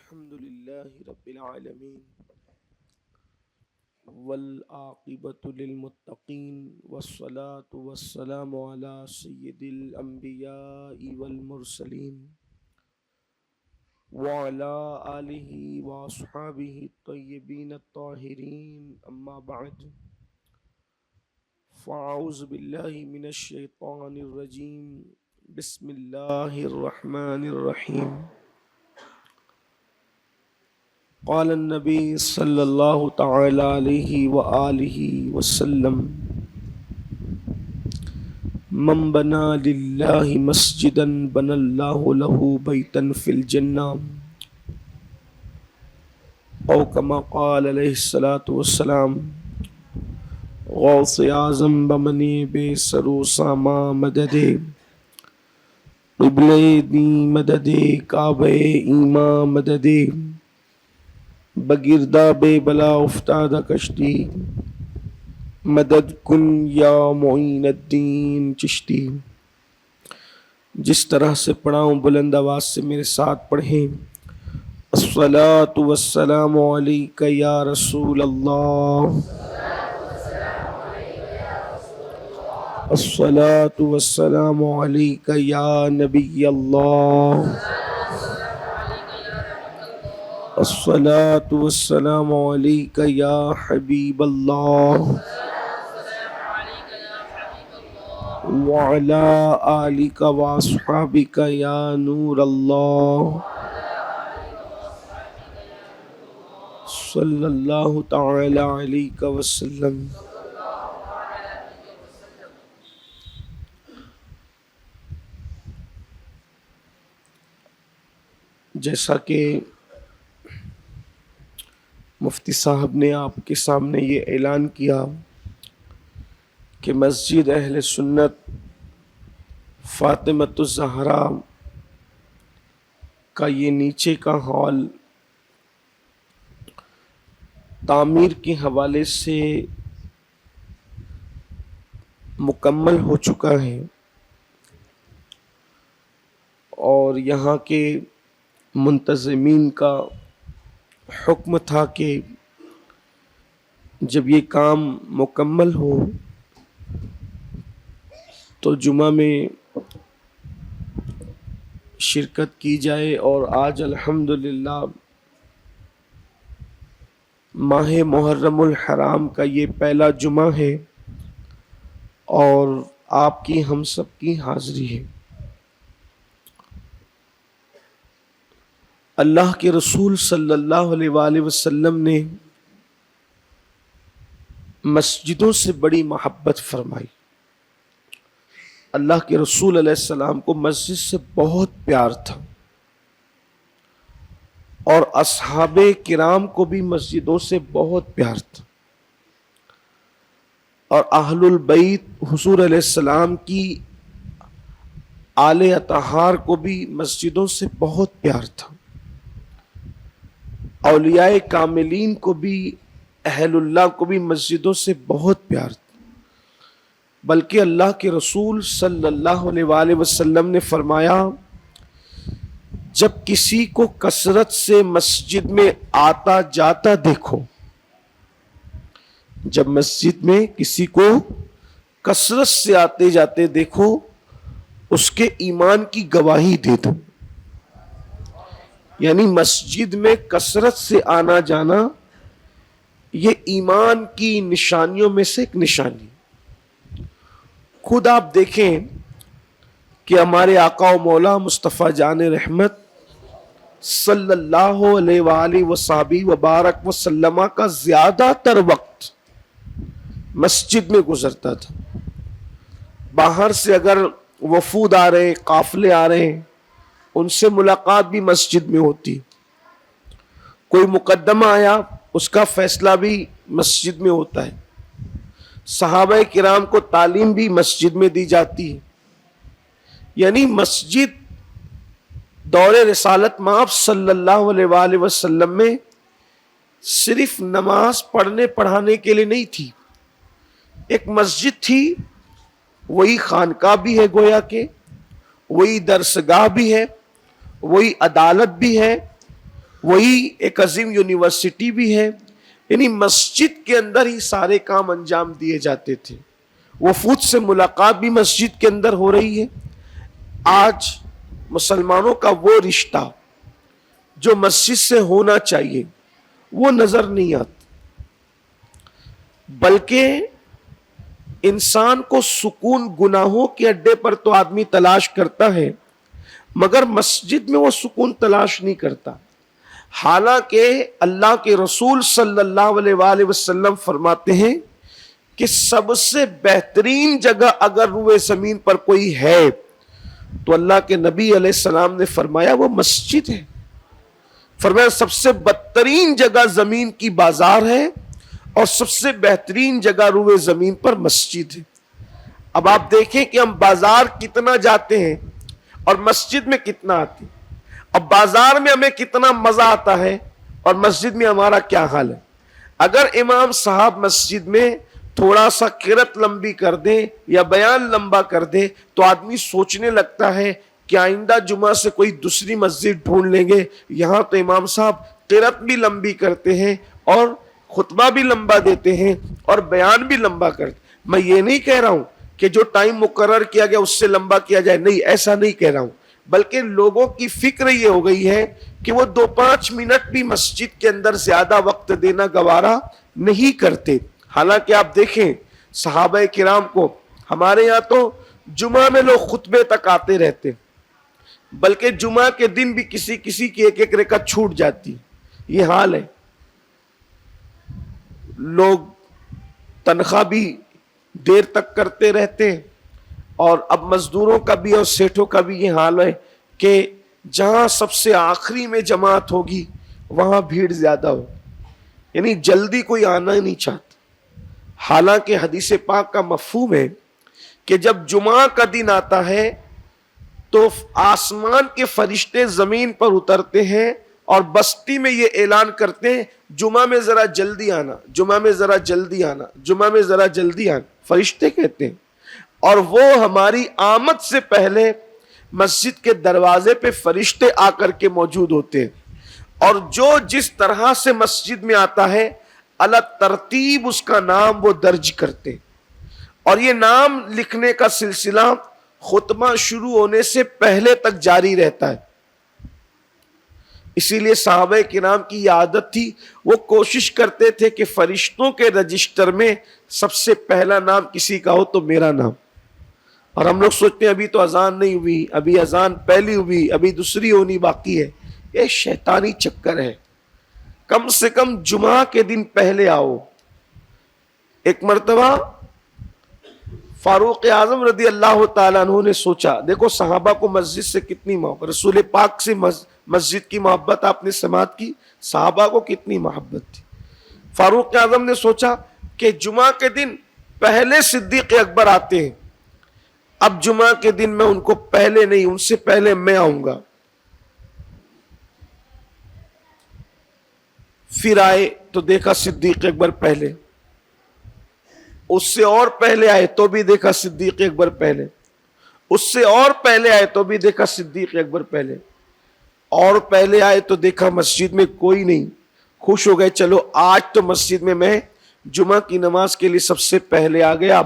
الحمد لله رب العالمين والعاقبة للمتقين والصلاة والسلام على سيد الأنبياء والمرسلين وعلى آله وأصحابه الطيبين الطاهرين أما بعد فأعوذ بالله من الشيطان الرجيم بسم الله الرحمن الرحيم قال النبي صلی اللہ تعالی علیہ وآلہ وسلم من بنا للہ مسجدا بنا اللہ له بیتا فی الجنہ او کما قال علیہ الصلاة والسلام غوث اعظم بمنی بے سرو ساما مدد قبل دی مدد کعبہ ایما مدد بگردہ بے بلا افتادہ کشتی مدد کن یا معین الدین چشتی۔ جس طرح سے پڑھاؤں بلند آواز سے میرے ساتھ پڑھیں۔ الصلاۃ والسلام علیک یا رسول اللہ، الصلاۃ والسلام علیک یا نبی اللہ، الصلاۃ والسلام علیک یا حبیب اللہ وعلی آلک واصحابک یا نور اللہ صلی اللہ تعالی علیہ وسلم۔ جیسا کہ مفتی صاحب نے آپ کے سامنے یہ اعلان کیا کہ مسجد اہل سنت فاطمۃ الزہرا کا یہ نیچے کا ہال تعمیر کے حوالے سے مکمل ہو چکا ہے، اور یہاں کے منتظمین کا حکم تھا کہ جب یہ کام مکمل ہو تو جمعہ میں شرکت کی جائے، اور آج الحمدللہ ماہ محرم الحرام کا یہ پہلا جمعہ ہے اور آپ کی ہم سب کی حاضری ہے۔ اللہ کے رسول صلی اللہ علیہ وآلہ وسلم نے مسجدوں سے بڑی محبت فرمائی۔ اللہ کے رسول علیہ السلام کو مسجد سے بہت پیار تھا، اور اصحاب کرام کو بھی مسجدوں سے بہت پیار تھا، اور اہل البیت حضور علیہ السلام کی آل اطہار کو بھی مسجدوں سے بہت پیار تھا۔ اولیاء کاملین کو بھی، اہل اللہ کو بھی مسجدوں سے بہت پیار تھا، بلکہ اللہ کے رسول صلی اللہ علیہ وآلہ وسلم نے فرمایا جب کسی کو کثرت سے مسجد میں آتا جاتا دیکھو، جب مسجد میں کسی کو کثرت سے آتے جاتے دیکھو، اس کے ایمان کی گواہی دے دو۔ یعنی مسجد میں کثرت سے آنا جانا یہ ایمان کی نشانیوں میں سے ایک نشانی۔ خود آپ دیکھیں کہ ہمارے آقا و مولا مصطفیٰ جان رحمت صلی اللہ علیہ وآلہ وصحبہ وبارک وسلم کا زیادہ تر وقت مسجد میں گزرتا تھا۔ باہر سے اگر وفود آ رہے، قافلے آ رہے ہیں، ان سے ملاقات بھی مسجد میں ہوتی، کوئی مقدمہ آیا اس کا فیصلہ بھی مسجد میں ہوتا ہے، صحابہ کرام کو تعلیم بھی مسجد میں دی جاتی ہے۔ یعنی مسجد دور رسالت مآب صلی اللہ علیہ وآلہ وسلم میں صرف نماز پڑھنے پڑھانے کے لیے نہیں تھی، ایک مسجد تھی، وہی خانقاہ بھی ہے گویا کہ، وہی درسگاہ بھی ہے، وہی عدالت بھی ہے، وہی ایک عظیم یونیورسٹی بھی ہے. یعنی مسجد کے اندر ہی سارے کام انجام دیے جاتے تھے. وفود سے ملاقات بھی مسجد کے اندر ہو رہی ہے. آج مسلمانوں کا وہ رشتہ جو مسجد سے ہونا چاہیے وہ نظر نہیں آتا، بلکہ انسان کو سکون گناہوں کے اڈے پر تو آدمی تلاش کرتا ہے، مگر مسجد میں وہ سکون تلاش نہیں کرتا. حالانکہ اللہ کے رسول صلی اللہ علیہ وآلہ وسلم فرماتے ہیں کہ سب سے بہترین جگہ اگر روئے زمین پر کوئی ہے تو اللہ کے نبی علیہ السلام نے فرمایا وہ مسجد ہے. فرمایا سب سے بدترین جگہ زمین کی بازار ہے اور سب سے بہترین جگہ روئے زمین پر مسجد ہے. اب آپ دیکھیں کہ ہم بازار کتنا جاتے ہیں اور مسجد میں کتنا آتے ہیں. اب بازار میں ہمیں کتنا مزہ آتا ہے اور مسجد میں ہمارا کیا حال ہے. اگر امام صاحب مسجد میں تھوڑا سا قرات لمبی کر دیں یا بیان لمبا کر دیں تو آدمی سوچنے لگتا ہے کہ آئندہ جمعہ سے کوئی دوسری مسجد ڈھونڈ لیں گے. یہاں تو امام صاحب قرات بھی لمبی کرتے ہیں اور خطبہ بھی لمبا دیتے ہیں اور بیان بھی لمبا کرتے. میں یہ نہیں کہہ رہا ہوں کہ جو ٹائم مقرر کیا گیا اس سے لمبا کیا جائے، نہیں، ایسا نہیں کہہ رہا ہوں، بلکہ لوگوں کی فکر یہ ہو گئی ہے کہ وہ 2-5 منٹ بھی مسجد کے اندر زیادہ وقت دینا گوارا نہیں کرتے. حالانکہ آپ دیکھیں صحابہ کرام کو، ہمارے یہاں تو جمعہ میں لوگ خطبے تک آتے رہتے، بلکہ جمعہ کے دن بھی کسی کی ایک رکعت چھوٹ جاتی. یہ حال ہے. لوگ تنخواہ بھی دیر تک کرتے رہتے ہیں، اور اب مزدوروں کا بھی اور سیٹھوں کا بھی یہ حال ہے کہ جہاں سب سے آخری میں جماعت ہوگی وہاں بھیڑ زیادہ ہو، یعنی جلدی کوئی آنا ہی نہیں چاہتا. حالانکہ حدیث پاک کا مفہوم ہے کہ جب جمعہ کا دن آتا ہے تو آسمان کے فرشتے زمین پر اترتے ہیں اور بستی میں یہ اعلان کرتے ہیں جمعہ میں ذرا جلدی آنا، جمعہ میں ذرا جلدی آنا، جمعہ میں ذرا جلدی آنا. فرشتے کہتے ہیں، اور وہ ہماری آمد سے پہلے مسجد کے دروازے پہ فرشتے آ کر کے موجود ہوتے ہیں، اور جو جس طرح سے مسجد میں آتا ہے اللہ ترتیب اس کا نام وہ درج کرتے، اور یہ نام لکھنے کا سلسلہ خطبہ شروع ہونے سے پہلے تک جاری رہتا ہے. اسی لیے صحابہ کرام کی یہ عادت تھی، وہ کوشش کرتے تھے کہ فرشتوں کے رجسٹر میں سب سے پہلا نام کسی کا ہو تو میرا نام. اور ہم لوگ سوچتے ہیں ابھی تو اذان نہیں ہوئی، ابھی اذان پہلی ہوئی، ابھی دوسری ہونی باقی ہے. یہ شیطانی چکر ہے. کم سے کم جمعہ کے دن پہلے آؤ. ایک مرتبہ فاروق اعظم رضی اللہ تعالیٰ عنہ نے سوچا، دیکھو صحابہ کو مسجد سے کتنی محبت، رسول پاک سے مسجد کی محبت آپ نے سماعت کی، صحابہ کو کتنی محبت تھی. فاروق اعظم نے سوچا کہ جمعہ کے دن پہلے صدیق اکبر آتے ہیں، اب جمعہ کے دن میں ان کو پہلے نہیں، ان سے پہلے میں آؤں گا. پھر آئے تو دیکھا صدیق اکبر پہلے، اس سے اور پہلے آئے تو بھی دیکھا صدیق اکبر پہلے، اس سے اور پہلے آئے تو بھی دیکھا صدیق اکبر پہلے، اور پہلے آئے تو دیکھا مسجد میں کوئی نہیں. خوش ہو گئے، چلو آج تو مسجد میں جمعہ کی نماز کے لیے سب سے پہلے آ گیا.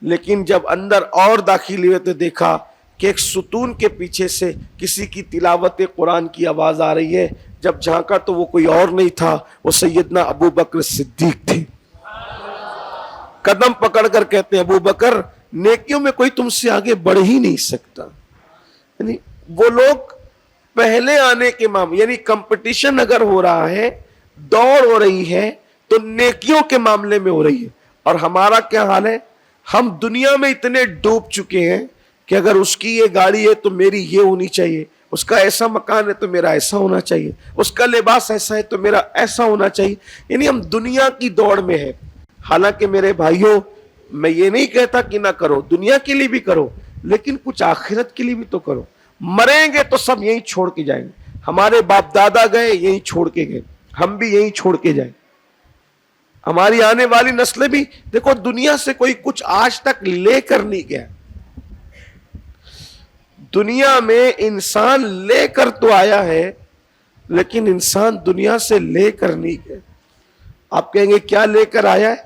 لیکن جب اندر اور داخل ہوئے تو دیکھا کہ ایک ستون کے پیچھے سے کسی کی تلاوت قرآن کی آواز آ رہی ہے. جب جھانکا تو وہ کوئی اور نہیں تھا، وہ سیدنا ابو بکر صدیق تھے. قدم پکڑ کر کہتے ہیں ابو بکر نیکیوں میں کوئی تم سے آگے بڑھ ہی نہیں سکتا. یعنی وہ لوگ پہلے آنے کے معاملے، یعنی کمپٹیشن اگر ہو رہا ہے، دوڑ ہو رہی ہے تو نیکیوں کے معاملے میں ہو رہی ہے. اور ہمارا کیا حال ہے؟ ہم دنیا میں اتنے ڈوب چکے ہیں کہ اگر اس کی یہ گاڑی ہے تو میری یہ ہونی چاہیے، اس کا ایسا مکان ہے تو میرا ایسا ہونا چاہیے، اس کا لباس ایسا ہے تو میرا ایسا ہونا چاہیے. یعنی ہم دنیا کی دوڑ میں ہیں. حالانکہ میرے بھائیوں، میں یہ نہیں کہتا کہ نہ کرو، دنیا کے لیے بھی کرو، لیکن کچھ آخرت کے لیے بھی تو کرو. مریں گے تو سب یہیں چھوڑ کے جائیں گے. ہمارے باپ دادا گئے یہیں چھوڑ کے گئے، ہم بھی یہیں چھوڑ کے جائیں. ہماری آنے والی نسلیں بھی، دیکھو دنیا سے کوئی کچھ آج تک لے کر نہیں گیا. دنیا میں انسان لے کر تو آیا ہے، لیکن انسان دنیا سے لے کر نہیں گئے. آپ کہیں گے کیا لے کر آیا ہے؟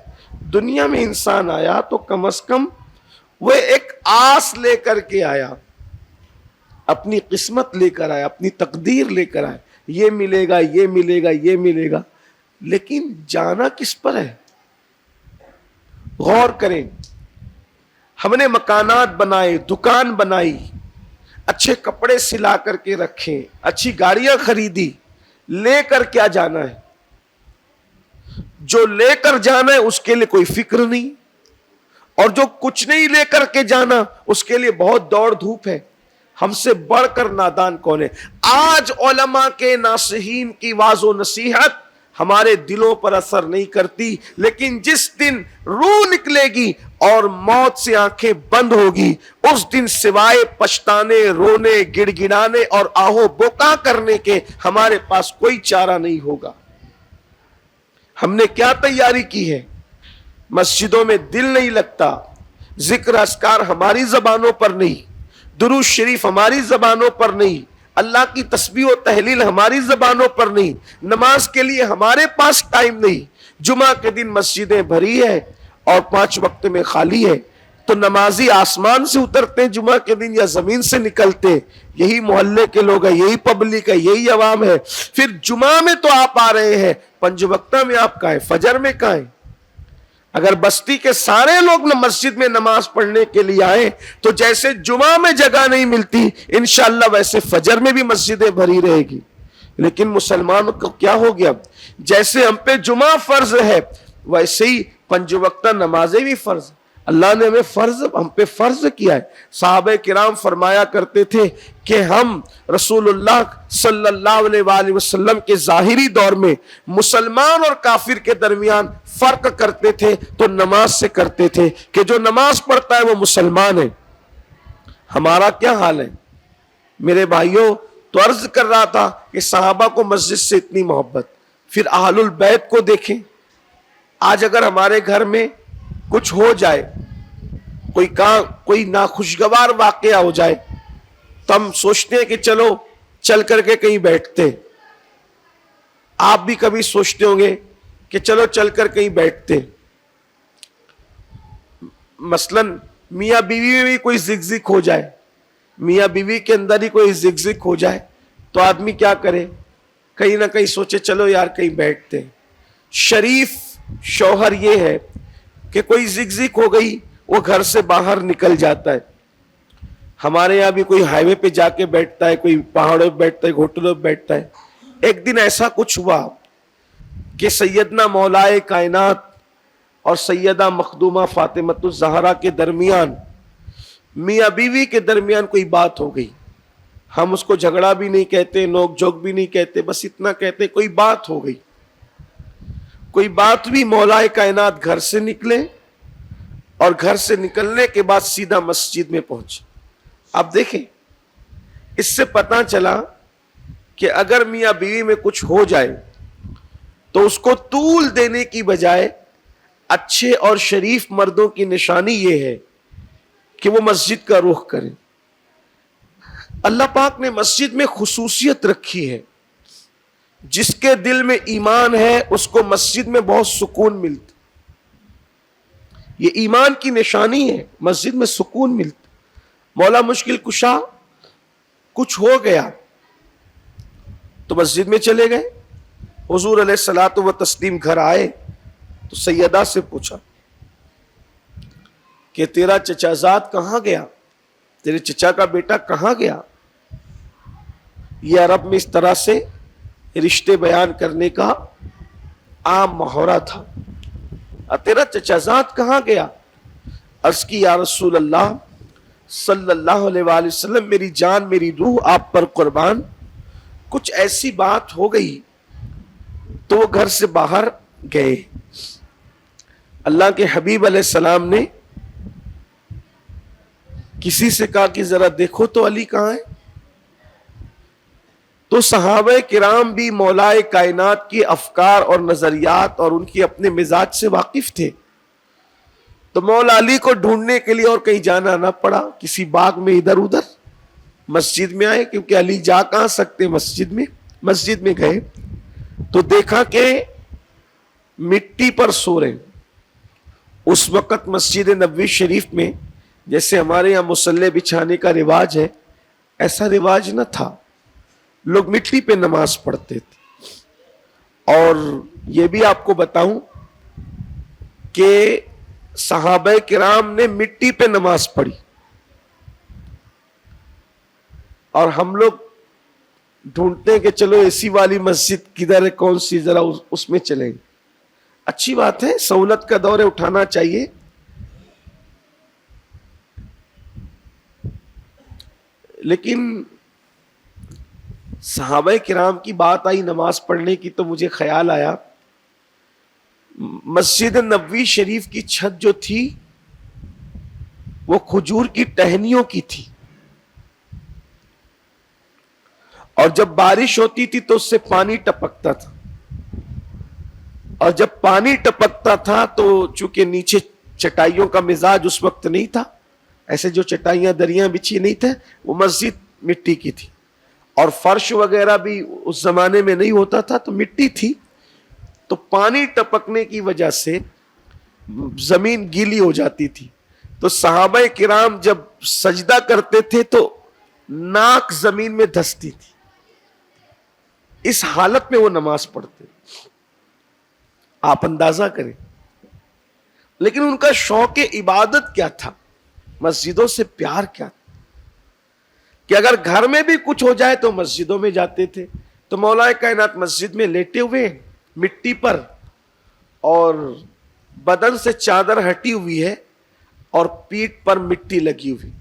دنیا میں انسان آیا تو کم از کم وہ ایک آس لے کر کے آیا، اپنی قسمت لے کر آیا، اپنی تقدیر لے کر آیا، یہ ملے گا، یہ ملے گا، یہ ملے گا. لیکن جانا کس پر ہے؟ غور کریں. ہم نے مکانات بنائے، دکان بنائی، اچھے کپڑے سلا کر کے رکھے، اچھی گاڑیاں خریدی، لے کر کیا جانا ہے؟ جو لے کر جانا ہے اس کے لیے کوئی فکر نہیں، اور جو کچھ نہیں لے کر کے جانا اس کے لیے بہت دوڑ دھوپ ہے. ہم سے بڑھ کر نادان کون ہے؟ آج علماء کے ناصحین کی واعظ و نصیحت ہمارے دلوں پر اثر نہیں کرتی، لیکن جس دن روح نکلے گی اور موت سے آنکھیں بند ہوگی، اس دن سوائے پچھتانے، رونے، گڑ گڑانے اور آہو بوکا کرنے کے ہمارے پاس کوئی چارہ نہیں ہوگا. ہم نے کیا تیاری کی ہے؟ مسجدوں میں دل نہیں لگتا، ذکر اذکار ہماری زبانوں پر نہیں، درود شریف ہماری زبانوں پر نہیں، اللہ کی تسبیح و تحلیل ہماری زبانوں پر نہیں، نماز کے لیے ہمارے پاس ٹائم نہیں. جمعہ کے دن مسجدیں بھری ہے اور 5 وقت میں خالی ہے، تو نمازی آسمان سے اترتے جمعہ کے دن یا زمین سے نکلتے؟ یہی محلے کے لوگ ہیں، یہی پبلک ہے، یہی عوام ہے. پھر جمعہ میں تو آپ آ رہے ہیں، 5 وقتہ میں آپ کہاں ہیں؟ فجر میں کہاں ہیں؟ اگر بستی کے سارے لوگ مسجد میں نماز پڑھنے کے لیے آئے تو جیسے جمعہ میں جگہ نہیں ملتی، انشاءاللہ ویسے فجر میں بھی مسجدیں بھری رہے گی. لیکن مسلمانوں کو کیا ہو گیا؟ جیسے ہم پہ جمعہ فرض ہے ویسے ہی 5 وقتہ نمازیں بھی فرض. اللہ نے ہم پہ فرض کیا ہے. صحابہ کرام فرمایا کرتے تھے کہ ہم رسول اللہ صلی اللہ علیہ وآلہ وسلم کے ظاہری دور میں مسلمان اور کافر کے درمیان فرق کرتے تھے تو نماز سے کرتے تھے کہ جو نماز پڑھتا ہے وہ مسلمان ہے. ہمارا کیا حال ہے میرے بھائیوں؟ تو عرض کر رہا تھا کہ صحابہ کو مسجد سے اتنی محبت. پھر اہل البیت کو دیکھیں. آج اگر ہمارے گھر میں کچھ ہو جائے، کوئی ناخوشگوار واقعہ ہو جائے، تو ہم سوچتے ہیں کہ چلو چل کر کے کہیں بیٹھتے. آپ بھی کبھی سوچتے ہوں گے کہ چلو چل کر کہیں بیٹھتے. مثلا میاں بیوی میں بھی کوئی زگزگ ہو جائے، میاں بیوی کے اندر ہی کوئی زگزگ ہو جائے تو آدمی کیا کرے؟ کہیں نہ کہیں سوچے چلو یار کہیں بیٹھتے. شریف شوہر یہ ہے کہ کوئی زگزگ ہو گئی وہ گھر سے باہر نکل جاتا ہے. ہمارے یہاں بھی کوئی ہائی وے پہ جا کے بیٹھتا ہے، کوئی پہاڑوں پہ بیٹھتا ہے، ہوٹلوں پہ بیٹھتا ہے. ایک دن ایسا کچھ ہوا کہ سیدنا مولائے کائنات اور سیدہ مخدومہ فاطمۃ الزہرا کے درمیان، میاں بیوی کے درمیان کوئی بات ہو گئی. ہم اس کو جھگڑا بھی نہیں کہتے، نوک جھوک بھی نہیں کہتے، بس اتنا کہتے کوئی بات ہو گئی. کوئی بات بھی، مولائے کائنات گھر سے نکلے اور گھر سے نکلنے کے بعد سیدھا مسجد میں پہنچے. آپ دیکھیں، اس سے پتہ چلا کہ اگر میاں بیوی میں کچھ ہو جائے تو اس کو طول دینے کی بجائے اچھے اور شریف مردوں کی نشانی یہ ہے کہ وہ مسجد کا رخ کریں. اللہ پاک نے مسجد میں خصوصیت رکھی ہے. جس کے دل میں ایمان ہے اس کو مسجد میں بہت سکون ملتا. یہ ایمان کی نشانی ہے، مسجد میں سکون ملتا. مولا مشکل کشا کچھ ہو گیا تو مسجد میں چلے گئے. حضور علیہ الصلوۃ والتسلیم گھر آئے تو سیدہ سے پوچھا کہ تیرا چچا زاد کہاں گیا؟ تیرے چچا کا بیٹا کہاں گیا؟ یہ عرب میں اس طرح سے رشتے بیان کرنے کا عام محاورہ تھا. تیرا چچا زاد کہاں گیا؟ عرض کی یا رسول اللہ صلی اللہ علیہ وآلہ وسلم، میری جان میری روح آپ پر قربان، کچھ ایسی بات ہو گئی تو وہ گھر سے باہر گئے. اللہ کے حبیب علیہ السلام نے کسی سے کہا کہ ذرا دیکھو تو علی کہاں ہے؟ تو صحابہ کرام بھی مولائے کائنات کی افکار اور نظریات اور ان کی اپنے مزاج سے واقف تھے. تو مولا علی کو ڈھونڈنے کے لیے اور کہیں جانا نہ پڑا، کسی باغ میں ادھر ادھر مسجد میں آئے، کیونکہ علی جا کہاں سکتے مسجد میں. مسجد میں گئے تو دیکھا کہ مٹی پر سو رہے. اس وقت مسجد نبوی شریف میں جیسے ہمارے یہاں مصلی بچھانے کا رواج ہے ایسا رواج نہ تھا. لوگ مٹی پہ نماز پڑھتے تھے. اور یہ بھی آپ کو بتاؤں کہ صحابہ کرام نے مٹی پہ نماز پڑھی اور ہم لوگ ڈھونڈتے ہیں کہ چلو ایسی والی مسجد کدھر ہے, کون سی, ذرا اس میں چلیں. اچھی بات ہے, سہولت کا دور ہے, اٹھانا چاہیے. لیکن صحابہ کرام کی بات آئی نماز پڑھنے کی تو مجھے خیال آیا مسجد نبوی شریف کی چھت جو تھی وہ کھجور کی ٹہنیوں کی تھی, اور جب بارش ہوتی تھی تو اس سے پانی ٹپکتا تھا, اور جب پانی ٹپکتا تھا تو چونکہ نیچے چٹائیوں کا مزاج اس وقت نہیں تھا, ایسے جو چٹائیاں دریاں بچھی نہیں تھے, وہ مسجد مٹی کی تھی, اور فرش وغیرہ بھی اس زمانے میں نہیں ہوتا تھا تو مٹی تھی. تو پانی ٹپکنے کی وجہ سے زمین گیلی ہو جاتی تھی. تو صحابہ کرام جب سجدہ کرتے تھے تو ناک زمین میں دھستی تھی, اس حالت میں وہ نماز پڑھتے. آپ اندازہ کریں. لیکن ان کا شوق عبادت کیا تھا, مسجدوں سے پیار کیا تھا کہ اگر گھر میں بھی کچھ ہو جائے تو مسجدوں میں جاتے تھے. تو مولا کائنات مسجد میں لیٹے ہوئے مٹی پر, اور بدن سے چادر ہٹی ہوئی ہے اور پیٹھ پر مٹی لگی ہوئی.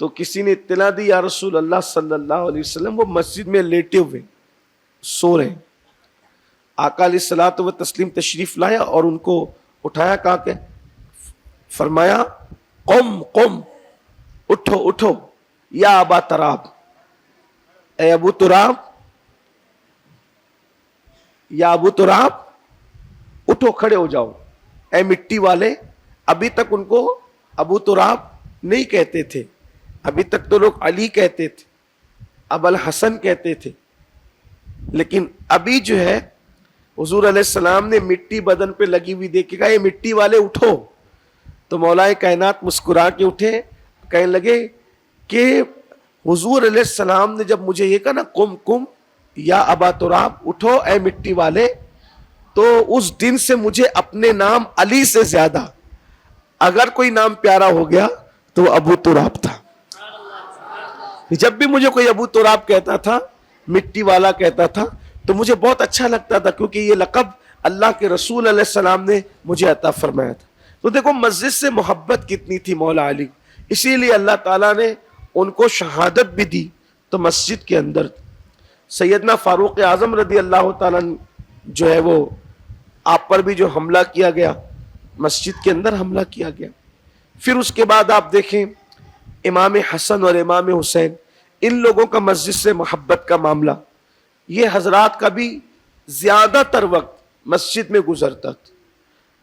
تو کسی نے اطلاع دی یا رسول اللہ صلی اللہ علیہ وسلم وہ مسجد میں لیٹے ہوئے سو رہے ہیں. آقا علیہ الصلوۃ والتسلیم تشریف لایا اور ان کو اٹھایا, کہا کہ فرمایا قم قم, اٹھو اٹھو یا ابا تراب, اے ابو تراب, یا ابو تراب اٹھو کھڑے ہو جاؤ. اے مٹی والے, ابھی تک ان کو ابو تراب نہیں کہتے تھے, ابھی تک تو لوگ علی کہتے تھے, ابو الحسن کہتے تھے. لیکن ابھی جو ہے حضور علیہ السلام نے مٹی بدن پہ لگی ہوئی دیکھ کے کہا یہ مٹی والے اٹھو. تو مولا کائنات مسکرا کے اٹھے, کہنے لگے کہ حضور علیہ السلام نے جب مجھے یہ کہا نا قم قم یا ابا تراب, اٹھو اے مٹی والے, تو اس دن سے مجھے اپنے نام علی سے زیادہ اگر کوئی نام پیارا ہو گیا تو وہ ابو تراب تھا. جب بھی مجھے کوئی ابو تراب کہتا تھا, مٹی والا کہتا تھا, تو مجھے بہت اچھا لگتا تھا, کیونکہ یہ لقب اللہ کے رسول علیہ السلام نے مجھے عطا فرمایا تھا. تو دیکھو مسجد سے محبت کتنی تھی مولا علی, اسی لیے اللہ تعالیٰ نے ان کو شہادت بھی دی تو مسجد کے اندر. سیدنا فاروق اعظم رضی اللہ تعالیٰ جو ہے وہ آپ پر بھی جو حملہ کیا گیا, مسجد کے اندر حملہ کیا گیا. پھر اس کے بعد آپ دیکھیں امام حسن اور امام حسین, ان لوگوں کا مسجد سے محبت کا معاملہ, یہ حضرات کا بھی زیادہ تر وقت مسجد میں گزرتا تھا.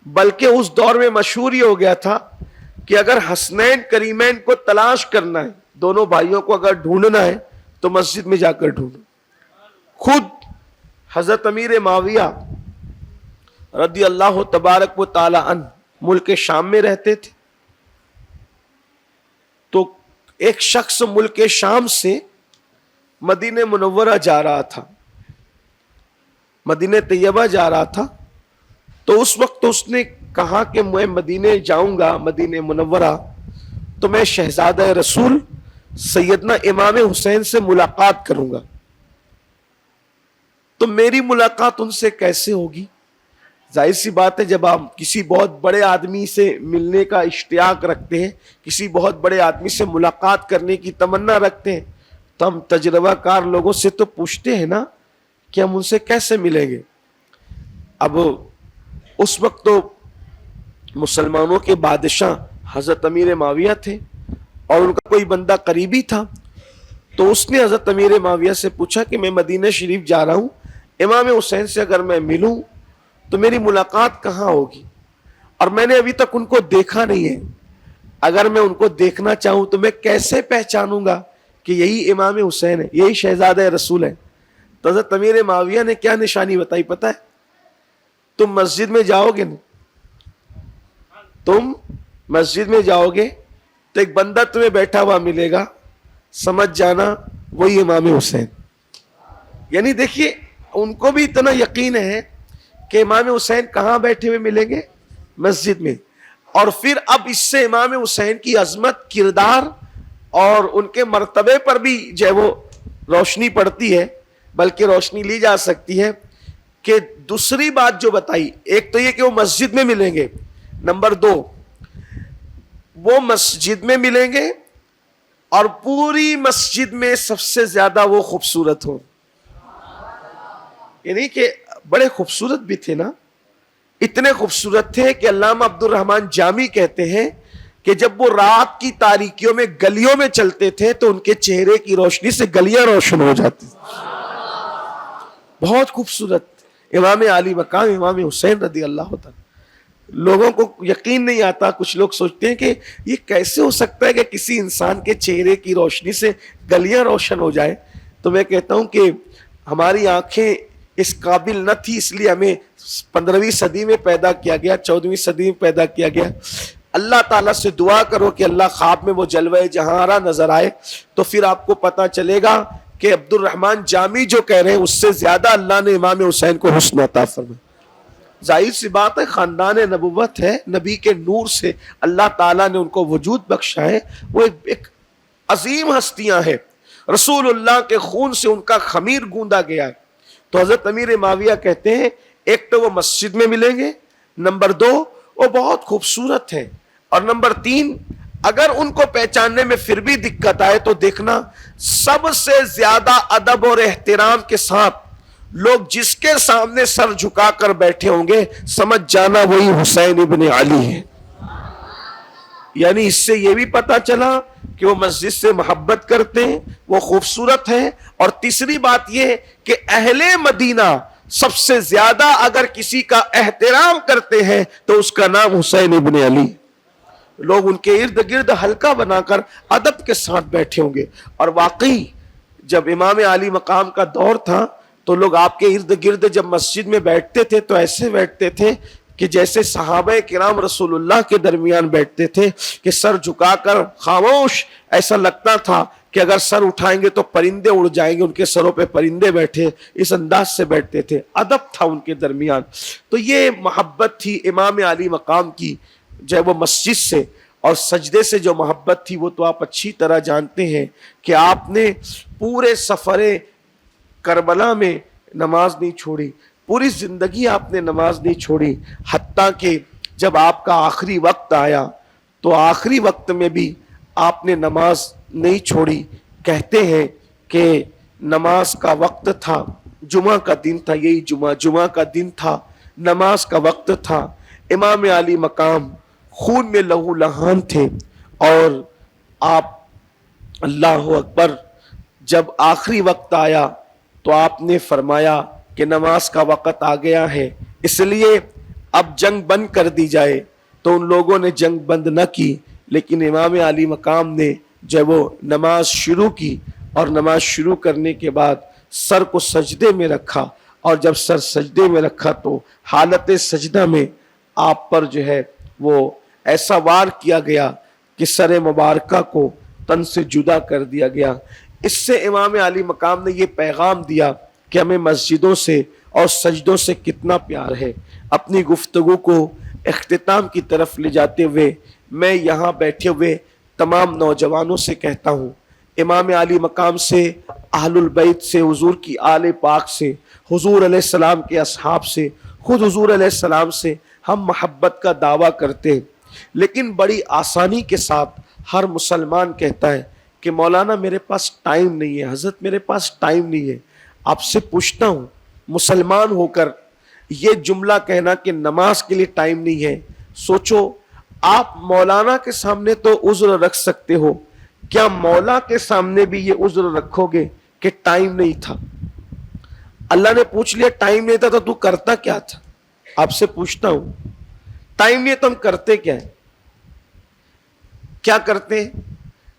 بلکہ اس دور میں مشہور یہ ہو گیا تھا کہ اگر حسنین کریمین کو تلاش کرنا ہے, دونوں بھائیوں کو اگر ڈھونڈنا ہے تو مسجد میں جا کر ڈھونڈو. خود حضرت امیر معاویہ رضی اللہ تبارک و تعالی عنہ ملک شام میں رہتے تھے. تو ایک شخص ملک شام سے مدینہ منورہ جا رہا تھا, مدینہ طیبہ جا رہا تھا. تو اس وقت اس نے کہا کہ میں مدینہ جاؤں گا, مدینہ منورہ, تو میں شہزادہ رسول سیدنا امام حسین سے ملاقات کروں گا. تو میری ملاقات ان سے کیسے ہوگی؟ ظاہر سی بات ہے جب آپ کسی بہت بڑے آدمی سے ملنے کا اشتیاق رکھتے ہیں, کسی بہت بڑے آدمی سے ملاقات کرنے کی تمنا رکھتے ہیں, تو ہم تجربہ کار لوگوں سے تو پوچھتے ہیں نا کہ ہم ان سے کیسے ملیں گے. اب اس وقت تو مسلمانوں کے بادشاہ حضرت امیر معاویہ تھے اور ان کا کوئی بندہ قریبی تھا. تو اس نے حضرت امیر معاویہ سے پوچھا کہ میں مدینہ شریف جا رہا ہوں, امام حسین سے اگر میں ملوں تو میری ملاقات کہاں ہوگی, اور میں نے ابھی تک ان کو دیکھا نہیں ہے. اگر میں ان کو دیکھنا چاہوں تو میں کیسے پہچانوں گا کہ یہی امام حسین ہے, یہی شہزادہ رسول ہے. تو حضرت امیر معاویہ نے کیا نشانی بتائی پتہ ہے؟ تم مسجد میں جاؤ گے نا، تم مسجد میں جاؤ گے تو ایک بندہ تمہیں بیٹھا ہوا ملے گا، سمجھ جانا وہی امام حسین. یعنی دیکھیے ان کو بھی اتنا یقین ہے کہ امام حسین کہاں بیٹھے ہوئے ملیں گے؟ مسجد میں. اور پھر اب اس سے امام حسین کی عظمت، کردار اور ان کے مرتبے پر بھی جو ہے وہ روشنی پڑتی ہے، بلکہ روشنی لی جا سکتی ہے. کہ دوسری بات جو بتائی، ایک تو یہ کہ وہ مسجد میں ملیں گے، نمبر 2 وہ مسجد میں ملیں گے اور پوری مسجد میں سب سے زیادہ وہ خوبصورت ہوں. یعنی کہ بڑے خوبصورت بھی تھے نا، اتنے خوبصورت تھے کہ علامہ عبد الرحمن جامی کہتے ہیں کہ جب وہ رات کی تاریکیوں میں گلیوں میں چلتے تھے تو ان کے چہرے کی روشنی سے گلیاں روشن ہو جاتی. بہت خوبصورت امام علی مقام امام حسین رضی اللہ تعالی. لوگوں کو یقین نہیں آتا، کچھ لوگ سوچتے ہیں کہ یہ کیسے ہو سکتا ہے کہ کسی انسان کے چہرے کی روشنی سے گلیاں روشن ہو جائے. تو میں کہتا ہوں کہ ہماری آنکھیں اس قابل نہ تھی، اس لیے ہمیں 15ویں صدی میں پیدا کیا گیا، 14ویں صدی میں پیدا کیا گیا. اللہ تعالیٰ سے دعا کرو کہ اللہ خواب میں وہ جلوہ جہاں نظر آئے تو پھر آپ کو پتا چلے گا کہ عبد الرحمن جامی جو کہہ رہے ہیں اس سے زیادہ اللہ نے امام حسین کو حسن عطا فرمایا. ظاہر سی بات ہے، خاندان نبوت ہے، نبی کے نور سے اللہ تعالیٰ نے ان کو وجود بخشا ہے. وہ ایک عظیم ہستیاں ہیں، رسول اللہ کے خون سے ان کا خمیر گوندا گیا ہے. تو حضرت امیر معاویہ کہتے ہیں ایک تو وہ مسجد میں ملیں گے، نمبر 2 وہ بہت خوبصورت ہے، اور نمبر 3 اگر ان کو پہچاننے میں پھر بھی دقت آئے تو دیکھنا سب سے زیادہ ادب اور احترام کے ساتھ لوگ جس کے سامنے سر جھکا کر بیٹھے ہوں گے سمجھ جانا وہی حسین ابن علی ہے. یعنی اس سے یہ بھی پتا چلا کہ وہ مسجد سے محبت کرتے ہیں، وہ خوبصورت ہیں. اور تیسری بات یہ کہ اہل مدینہ سب سے زیادہ اگر کسی کا احترام کرتے ہیں تو اس کا نام حسین ابن علی. لوگ ان کے ارد گرد حلقہ بنا کر ادب کے ساتھ بیٹھے ہوں گے. اور واقعی جب امام علی مقام کا دور تھا تو لوگ آپ کے ارد گرد جب مسجد میں بیٹھتے تھے تو ایسے بیٹھتے تھے کہ جیسے صحابہ کرام رسول اللہ کے درمیان بیٹھتے تھے کہ سر جھکا کر خاموش. ایسا لگتا تھا کہ اگر سر اٹھائیں گے تو پرندے اڑ جائیں گے، ان کے سروں پہ پرندے بیٹھے، اس انداز سے بیٹھتے تھے. ادب تھا ان کے درمیان. تو یہ محبت تھی امام علی مقام کی جو ہے وہ مسجد سے. اور سجدے سے جو محبت تھی وہ تو آپ اچھی طرح جانتے ہیں کہ آپ نے پورے سفر کربلا میں نماز نہیں چھوڑی، پوری زندگی آپ نے نماز نہیں چھوڑی، حتیٰ کہ جب آپ کا آخری وقت آیا تو آخری وقت میں بھی آپ نے نماز نہیں چھوڑی. کہتے ہیں کہ نماز کا وقت تھا، جمعہ کا دن تھا، یہی جمعہ کا دن تھا، نماز کا وقت تھا. امام علی مقام خون میں لہو لہان تھے اور آپ اللہ اکبر جب آخری وقت آیا تو آپ نے فرمایا کہ نماز کا وقت آ گیا ہے، اس لیے اب جنگ بند کر دی جائے. تو ان لوگوں نے جنگ بند نہ کی، لیکن امام علی مقام نے جب وہ نماز شروع کی اور نماز شروع کرنے کے بعد سر کو سجدے میں رکھا، اور جب سر سجدے میں رکھا تو حالت سجدہ میں آپ پر جو ہے وہ ایسا وار کیا گیا کہ سر مبارکہ کو تن سے جدا کر دیا گیا. اس سے امام علی مقام نے یہ پیغام دیا کہ ہمیں مسجدوں سے اور سجدوں سے کتنا پیار ہے. اپنی گفتگو کو اختتام کی طرف لے جاتے ہوئے میں یہاں بیٹھے ہوئے تمام نوجوانوں سے کہتا ہوں، امام علی مقام سے، اہل البیت سے، حضور کی آل پاک سے، حضور علیہ السلام کے اصحاب سے، خود حضور علیہ السلام سے ہم محبت کا دعویٰ کرتے ہیں. لیکن بڑی آسانی کے ساتھ ہر مسلمان کہتا ہے کہ مولانا میرے پاس ٹائم نہیں ہے، حضرت میرے پاس ٹائم نہیں ہے. آپ سے پوچھتا ہوں، مسلمان ہو کر یہ جملہ کہنا کہ نماز کے لیے ٹائم نہیں ہے، سوچو آپ مولانا کے سامنے تو عذر رکھ سکتے ہو، کیا مولا کے سامنے بھی یہ عذر رکھو گے کہ ٹائم نہیں تھا؟ اللہ نے پوچھ لیا ٹائم نہیں تھا تو تو کرتا کیا تھا؟ آپ سے پوچھتا ہوں ٹائم نہیں تو ہم کرتے کیا ہے؟ کیا کرتے ہیں؟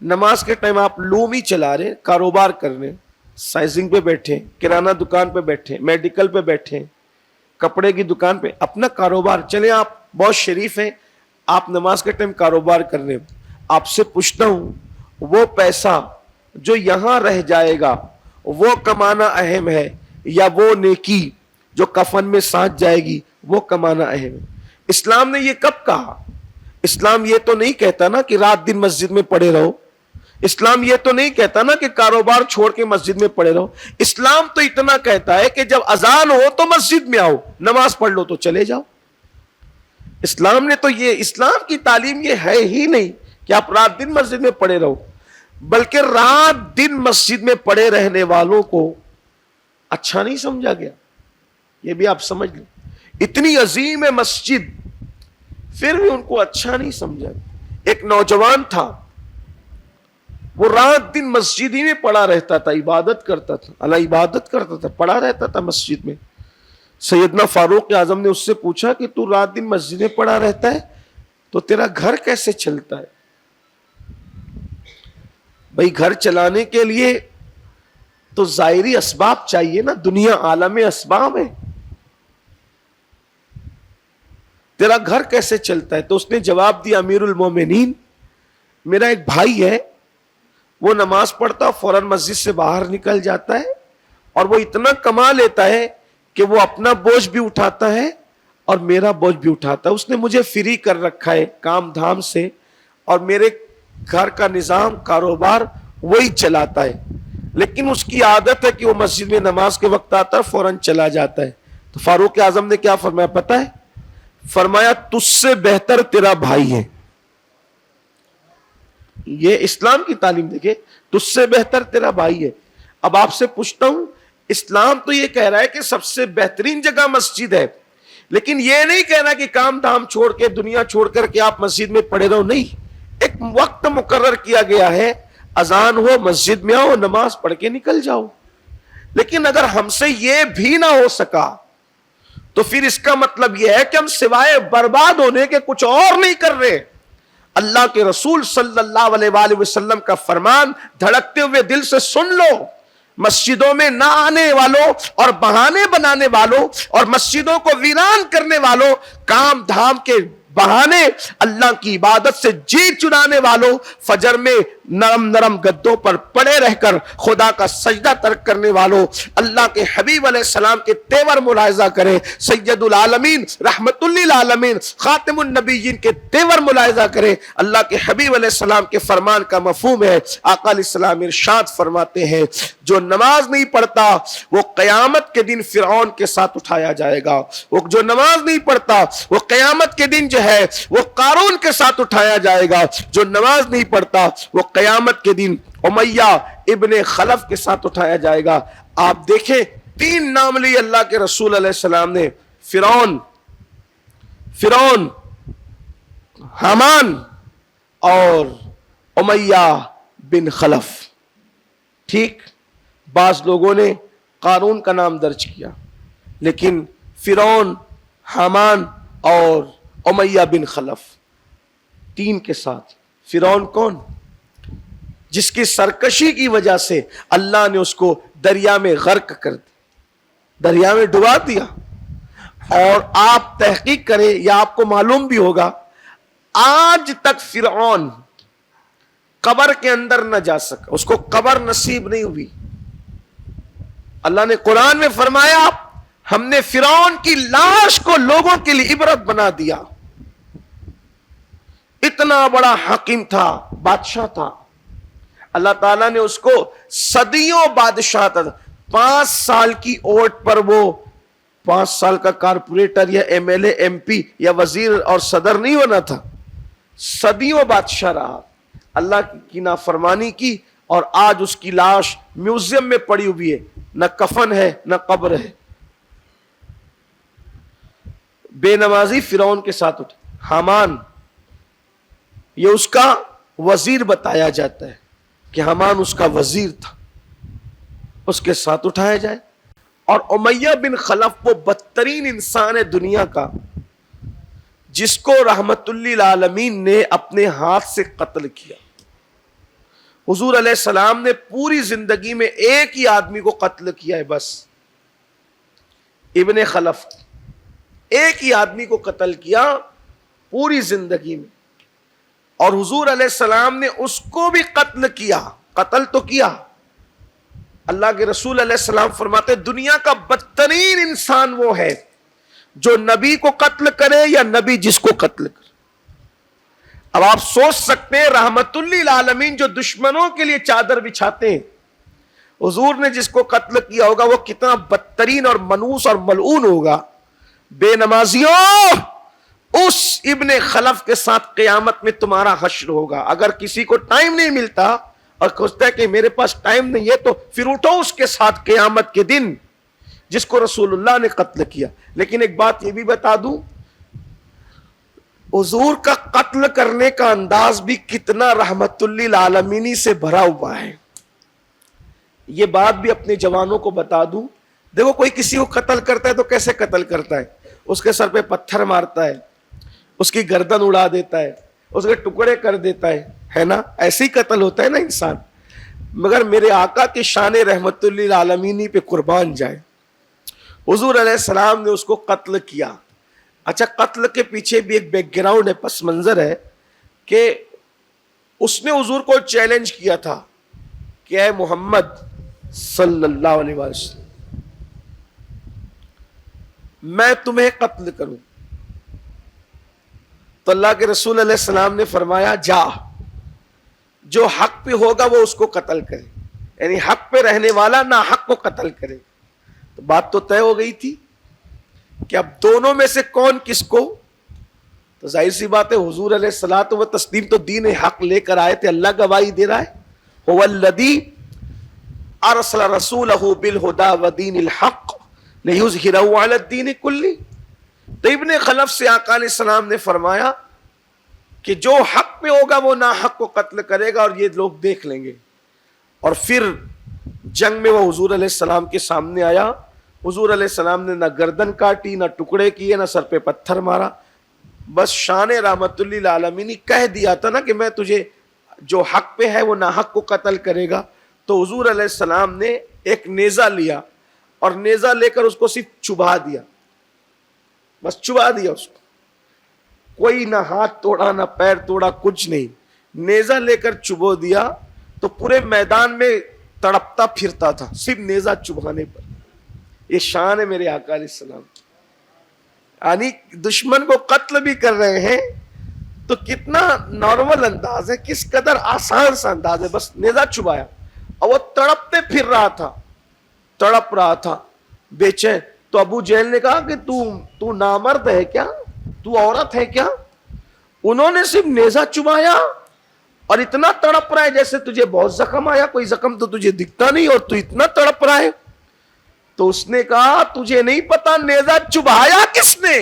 نماز کے ٹائم آپ لوم ہی چلا رہے، کاروبار کر رہے، سائزنگ پہ بیٹھے، کرانہ دکان پہ بیٹھے، میڈیکل پہ بیٹھے، کپڑے کی دکان پہ، اپنا کاروبار چلیں. آپ بہت شریف ہیں، آپ نماز کے ٹائم کاروبار کر رہے ہیں. آپ سے پوچھتا ہوں وہ پیسہ جو یہاں رہ جائے گا وہ کمانا اہم ہے یا وہ نیکی جو کفن میں ساتھ جائے گی وہ کمانا اہم ہے؟ اسلام نے یہ کب کہا؟ اسلام یہ تو نہیں کہتا نا کہ رات دن مسجد میں پڑے رہو. اسلام یہ تو نہیں کہتا نا کہ کاروبار چھوڑ کے مسجد میں پڑے رہو. اسلام تو اتنا کہتا ہے کہ جب اذان ہو تو مسجد میں آؤ، نماز پڑھ لو تو چلے جاؤ. اسلام نے تو یہ، اسلام کی تعلیم یہ ہے ہی نہیں کہ آپ رات دن مسجد میں پڑے رہو، بلکہ رات دن مسجد میں پڑے رہنے والوں کو اچھا نہیں سمجھا گیا. یہ بھی آپ سمجھ لیں، اتنی عظیم ہے مسجد پھر بھی ان کو اچھا نہیں سمجھا. ایک نوجوان تھا، وہ رات دن مسجد ہی میں پڑا رہتا تھا، عبادت کرتا تھا، اللہ عبادت کرتا تھا، پڑا رہتا تھا مسجد میں. سیدنا فاروق اعظم نے اس سے پوچھا کہ تو رات دن مسجد میں پڑا رہتا ہے تو تیرا گھر کیسے چلتا ہے؟ بھائی گھر چلانے کے لیے تو ظاہری اسباب چاہیے نا، دنیا عالم اسباب ہے، تیرا گھر کیسے چلتا ہے؟ تو اس نے جواب دیا، امیر المومنین میرا ایک بھائی ہے، وہ نماز پڑھتا فوراً مسجد سے باہر نکل جاتا ہے اور وہ اتنا کما لیتا ہے کہ وہ اپنا بوجھ بھی اٹھاتا ہے اور میرا بوجھ بھی اٹھاتا ہے. اس نے مجھے فری کر رکھا ہے کام دھام سے اور میرے گھر کا نظام کاروبار وہی چلاتا ہے، لیکن اس کی عادت ہے کہ وہ مسجد میں نماز کے وقت آتا ہے فوراً چلا جاتا ہے. تو فاروق اعظم نے کیا فرمایا پتہ ہے؟ فرمایا تجھ سے بہتر تیرا بھائی ہے. یہ اسلام کی تعلیم دیکھے، تجھ سے بہتر تیرا بھائی ہے. اب آپ سے پوچھتا ہوں، اسلام تو یہ کہہ رہا ہے کہ سب سے بہترین جگہ مسجد ہے، لیکن یہ نہیں کہہ رہا کہ کام دھام چھوڑ کے، دنیا چھوڑ کر کے آپ مسجد میں پڑے رہو. نہیں، ایک وقت مقرر کیا گیا ہے، اذان ہو مسجد میں آؤ، نماز پڑھ کے نکل جاؤ. لیکن اگر ہم سے یہ بھی نہ ہو سکا تو پھر اس کا مطلب یہ ہے کہ ہم سوائے برباد ہونے کے کچھ اور نہیں کر رہے. اللہ کے رسول صلی اللہ علیہ وآلہ وسلم کا فرمان دھڑکتے ہوئے دل سے سن لو، مسجدوں میں نہ آنے والوں اور بہانے بنانے والوں اور مسجدوں کو ویران کرنے والوں، کام دھام کے بہانے اللہ کی عبادت سے جی چرانے والوں، فجر میں نرم نرم گدوں پر پڑے رہ کر خدا کا سجدہ ترک کرنے والوں، اللہ کے حبیب علیہ السلام کے تیور ملاحظہ کریں، سید العالمین رحمت للعالمین خاتم النبیین کے تیور ملاحظہ کریں. اللہ کے حبیب علیہ السلام کے فرمان کا مفہوم ہے، آقا علیہ السلام ارشاد فرماتے ہیں جو نماز نہیں پڑھتا وہ قیامت کے دن فرعون کے ساتھ اٹھایا جائے گا. وہ جو نماز نہیں پڑھتا وہ قیامت کے دن جو ہے وہ قارون کے ساتھ اٹھایا جائے گا. جو نماز نہیں پڑھتا وہ قیامت کے دن امیہ ابن خلف کے ساتھ اٹھایا جائے گا. آپ دیکھیں 3 نام لیے اللہ کے رسول علیہ السلام نے، فرعون، حامان اور امیہ بن خلف. ٹھیک، بعض لوگوں نے قارون کا نام درج کیا، لیکن فرعون، حامان اور امیہ بن خلف 3 کے ساتھ. فرعون کون؟ جس کی سرکشی کی وجہ سے اللہ نے اس کو دریا میں غرق کر دیا، دریا میں ڈبا دیا. اور آپ تحقیق کریں یا آپ کو معلوم بھی ہوگا، آج تک فرعون قبر کے اندر نہ جا سکا، اس کو قبر نصیب نہیں ہوئی. اللہ نے قرآن میں فرمایا ہم نے فرعون کی لاش کو لوگوں کے لیے عبرت بنا دیا. اتنا بڑا حاکم تھا، بادشاہ تھا، اللہ تعالیٰ نے اس کو صدیوں بادشاہ تھا. 5 سال کی اوٹ پر وہ 5 سال کا کارپوریٹر یا M L A, M P یا وزیر اور صدر نہیں ہونا تھا، صدیوں بادشاہ رہا. اللہ کی نافرمانی کی اور آج اس کی لاش میوزیم میں پڑی ہوئی ہے، نہ کفن ہے نہ قبر ہے. بے نمازی فرعون کے ساتھ اٹھا. حامان، یہ اس کا وزیر بتایا جاتا ہے کہ حامان اس کا وزیر تھا، اس کے ساتھ اٹھایا جائے. اور امیہ بن خلف وہ بدترین انسان ہے دنیا کا، جس کو رحمت للعالمین نے اپنے ہاتھ سے قتل کیا. حضور علیہ السلام نے پوری زندگی میں ایک ہی آدمی کو قتل کیا ہے بس، ابن خلف، ایک ہی آدمی کو قتل کیا پوری زندگی میں، اور حضور علیہ السلام نے اس کو بھی قتل کیا، قتل تو کیا۔ اللہ کے رسول علیہ السلام فرماتے دنیا کا بدترین انسان وہ ہے جو نبی کو قتل کرے یا نبی جس کو قتل کرے۔ اب آپ سوچ سکتے ہیں رحمت للعالمین جو دشمنوں کے لیے چادر بچھاتے ہیں، حضور نے جس کو قتل کیا ہوگا وہ کتنا بدترین اور منوس اور ملعون ہوگا۔ بے نمازیوں، اس ابن خلف کے ساتھ قیامت میں تمہارا حشر ہوگا۔ اگر کسی کو ٹائم نہیں ملتا اور سوچتا ہے کہ میرے پاس ٹائم نہیں ہے، تو پھر اٹھو اس کے ساتھ قیامت کے دن جس کو رسول اللہ نے قتل کیا۔ لیکن ایک بات یہ بھی بتا دوں، حضور کا قتل کرنے کا انداز بھی کتنا رحمت للعالمین سے بھرا ہوا ہے۔ یہ بات بھی اپنے جوانوں کو بتا دوں، دیکھو کوئی کسی کو قتل کرتا ہے تو کیسے قتل کرتا ہے؟ اس کے سر پہ پتھر مارتا ہے، اس کی گردن اڑا دیتا ہے، اس کے ٹکڑے کر دیتا ہے نا؟ ایسے ہی قتل ہوتا ہے نا انسان۔ مگر میرے آقا کی شان رحمت للعالمین پہ قربان جائے، حضور علیہ السلام نے اس کو قتل کیا۔ اچھا، قتل کے پیچھے بھی ایک بیک گراؤنڈ ہے، پس منظر ہے کہ اس نے حضور کو چیلنج کیا تھا کہ اے محمد صلی اللہ علیہ وسلم، میں تمہیں قتل کروں، تو اللہ کے رسول علیہ السلام نے فرمایا جا، جو حق پہ ہوگا وہ اس کو قتل کرے، یعنی حق پہ رہنے والا نہ حق کو قتل کرے۔ تو بات تو طے ہو گئی تھی کہ اب دونوں میں سے کون کس کو، تو ظاہر سی بات ہے حضور علیہ الصلوۃ والتسلیم تو دین حق لے کر آئے تھے، اللہ گواہی دے رہا ہے هو الذی ارسل رسولہ بالہدی ودین الحق لیظہرہ علی الدین کلہ۔ تو ابن خلف سے آقا علیہ السلام نے فرمایا کہ جو حق پہ ہوگا وہ ناحق کو قتل کرے گا، اور یہ لوگ دیکھ لیں گے۔ اور پھر جنگ میں وہ حضور علیہ السلام کے سامنے آیا، حضور علیہ السلام نے نہ گردن کاٹی، نہ ٹکڑے کیے، نہ سر پہ پتھر مارا، بس شان رحمت للعالمین کہہ دیا تھا نا کہ میں تجھے جو حق پہ ہے وہ ناحق کو قتل کرے گا۔ تو حضور علیہ السلام نے ایک نیزہ لیا اور نیزہ لے کر اس کو صرف چبھا دیا، بس چبھا دیا اس کو، کوئی نہ ہاتھ توڑا نہ پیر توڑا، کچھ نہیں، نیزہ لے کر چبو دیا تو پورے میدان میں تڑپتا پھرتا تھا صرف نیزہ چبھانے پر۔ یہ شان ہے میرے آقا علیہ السلام، یعنی دشمن کو قتل بھی کر رہے ہیں تو کتنا نارمل انداز ہے، کس قدر آسان سا انداز ہے، بس نیزہ چبایا اور وہ تڑپتے پھر رہا تھا، تڑپ رہا تھا بے چین۔ تو ابو جہل نے کہا کہ تو نامرد ہے کیا، تو عورت ہے کیا؟ انہوں نے صرف نیزہ چبایا اور اتنا تڑپ رہا ہے جیسے تجھے بہت زخم آیا، کوئی زخم تو تجھے دکھتا نہیں اور تو اتنا تڑپ رہا ہے۔ تو اس نے کہا تجھے نہیں پتا نیزہ چبایا کس نے،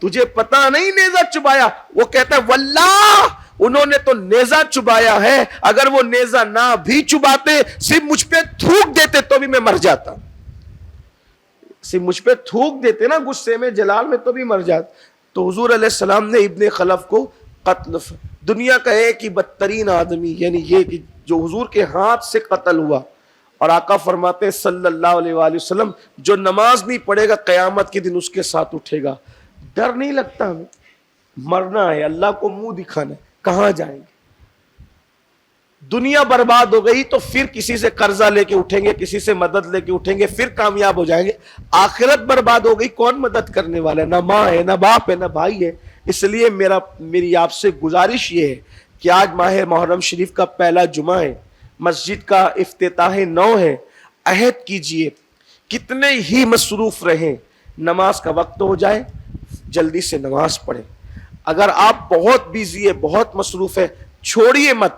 تجھے پتا نہیں نیزہ چبایا؟ وہ کہتا ہے واللہ انہوں نے تو نیزہ چبایا ہے، اگر وہ نیزہ نہ بھی چباتے صرف مجھ پہ تھوک دیتے تو بھی میں مر جاتا، صرف مجھ پہ تھوک دیتے نا غصے میں جلال میں تو بھی مر جاتا۔ تو حضور علیہ السلام نے ابن خلف کو قتل، دنیا کا ایک ہی بدترین آدمی، یعنی یہ کہ جو حضور کے ہاتھ سے قتل ہوا۔ اور آقا فرماتے ہیں صلی اللہ علیہ وآلہ وسلم جو نماز نہیں پڑھے گا قیامت کے دن اس کے ساتھ اٹھے گا۔ ڈر نہیں لگتا ہمیں؟ مرنا ہے، اللہ کو منہ دکھانا ہے، کہاں جائیں گے؟ دنیا برباد ہو گئی تو پھر کسی سے قرضہ لے کے اٹھیں گے، کسی سے مدد لے کے اٹھیں گے، پھر کامیاب ہو جائیں گے۔ آخرت برباد ہو گئی، کون مدد کرنے والا ہے؟ نہ ماں ہے، نہ باپ ہے، نہ بھائی ہے۔ اس لیے میری آپ سے گزارش یہ ہے کہ آج ماہ محرم شریف کا پہلا جمعہ ہے، مسجد کا افتتاح نو ہے، عہد کیجئے کتنے ہی مصروف رہیں، نماز کا وقت ہو جائے جلدی سے نماز پڑھیں۔ اگر آپ بہت بیزی ہے، بہت مصروف ہے، چھوڑیے مت،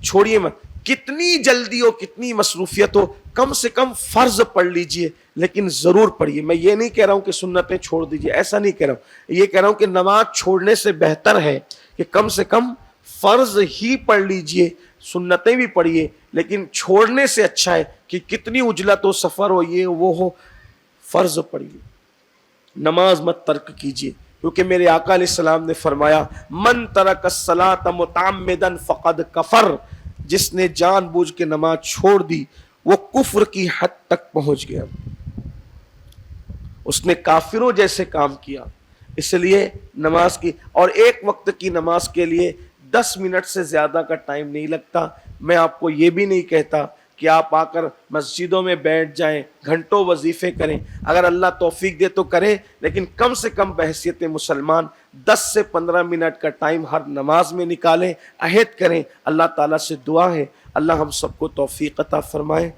چھوڑیے مت، کتنی جلدی ہو کتنی مصروفیت ہو، کم سے کم فرض پڑھ لیجئے، لیکن ضرور پڑھیے۔ میں یہ نہیں کہہ رہا ہوں کہ سنتیں چھوڑ دیجئے، ایسا نہیں کہہ رہا ہوں، یہ کہہ رہا ہوں کہ نماز چھوڑنے سے بہتر ہے کہ کم سے کم فرض ہی پڑھ لیجئے، سنتیں بھی پڑھیے، لیکن چھوڑنے سے اچھا ہے کہ کتنی عجلت ہو، سفر ہو، یہ وہ ہو، فرض پڑھیے، نماز مت ترک کیجئے۔ کیونکہ میرے آقا علیہ السلام نے فرمایا من ترک الصلاۃ متعمدا فقد کفر، جس نے جان بوجھ کے نماز چھوڑ دی وہ کفر کی حد تک پہنچ گیا، اس نے کافروں جیسے کام کیا۔ اس لیے نماز کی، اور ایک وقت کی نماز کے لیے 10 منٹ سے زیادہ کا ٹائم نہیں لگتا۔ میں آپ کو یہ بھی نہیں کہتا کہ آپ آ کر مسجدوں میں بیٹھ جائیں، گھنٹوں وظیفے کریں، اگر اللہ توفیق دے تو کریں، لیکن کم سے کم بحیثیت مسلمان 10 سے 15 منٹ کا ٹائم ہر نماز میں نکالیں، عہد کریں۔ اللہ تعالیٰ سے دعا ہے اللہ ہم سب کو توفیق عطا فرمائے۔